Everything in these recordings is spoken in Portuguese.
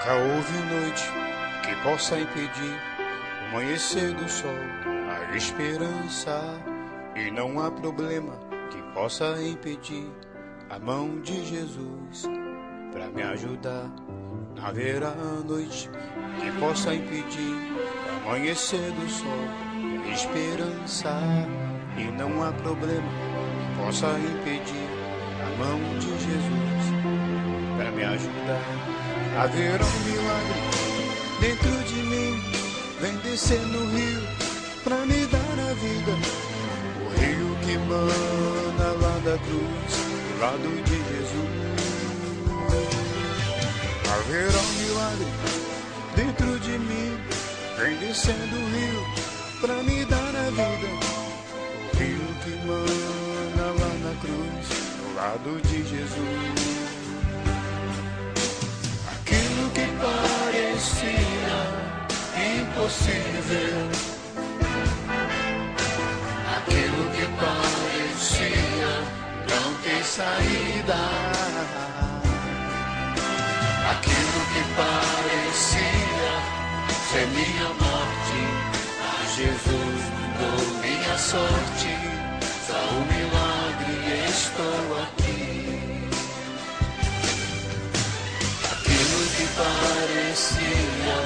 Nunca houve noite que possa impedir o amanhecer do sol, a esperança. E não há problema que possa impedir a mão de Jesus para me ajudar. Não haverá noite que possa impedir o amanhecer do sol, a esperança. E não há problema que possa impedir a mão de Jesus para me ajudar. Haverá um milagre dentro de mim, vem descer no rio pra me dar a vida. O rio que mana lá da cruz, do lado de Jesus. Haverá um milagre dentro de mim, vem descendo o rio pra me dar a vida. O rio que mana lá na cruz, do lado de Jesus. Parecia impossível, aquilo que parecia não ter saída, aquilo que parecia ser minha morte, mas Jesus mudou minha sorte. Só um milagre estou aqui. Que parecia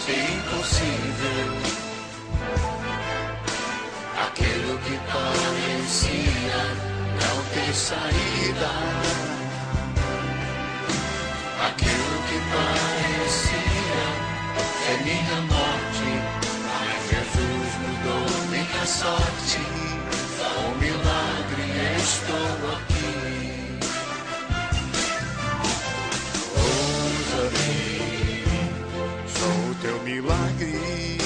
ser impossível, aquilo que parecia não ter saída, aquilo que parecia ser minha morte, mas Jesus mudou minha sorte. Só um milagre estou aqui. Sou o teu milagre,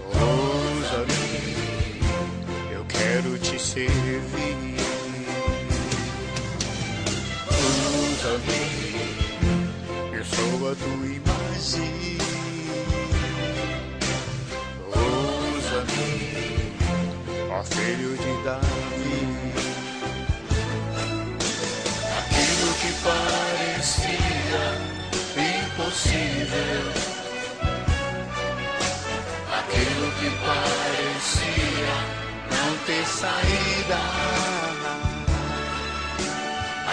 ouça-me, eu quero te servir. Ouça-me, eu sou a tua imagem. Ouça-me, ó filho de Davi. Aquilo que parecia impossível, aquilo que parecia não ter saída,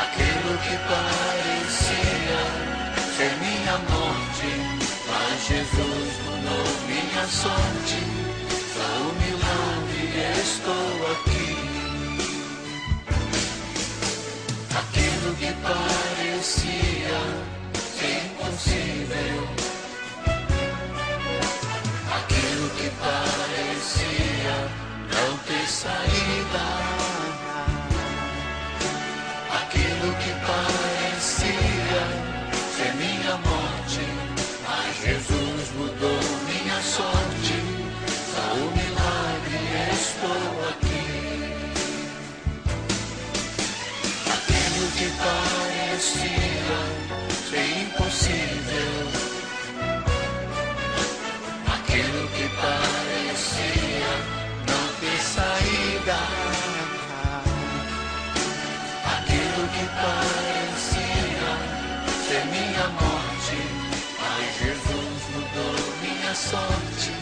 aquilo que parecia ser minha morte, mas Jesus mudou minha sorte. Só um milagre estou aqui. Aquilo que parecia ser impossível, aquilo que parecia não ter saída, aquilo que parecia ser minha morte, mas Jesus mudou minha sorte. Só um milagre estou aqui. Aquilo que parecia ser impossível, aquilo que parecia não ter saída, aquilo que parecia ser minha morte, mas Jesus mudou minha sorte.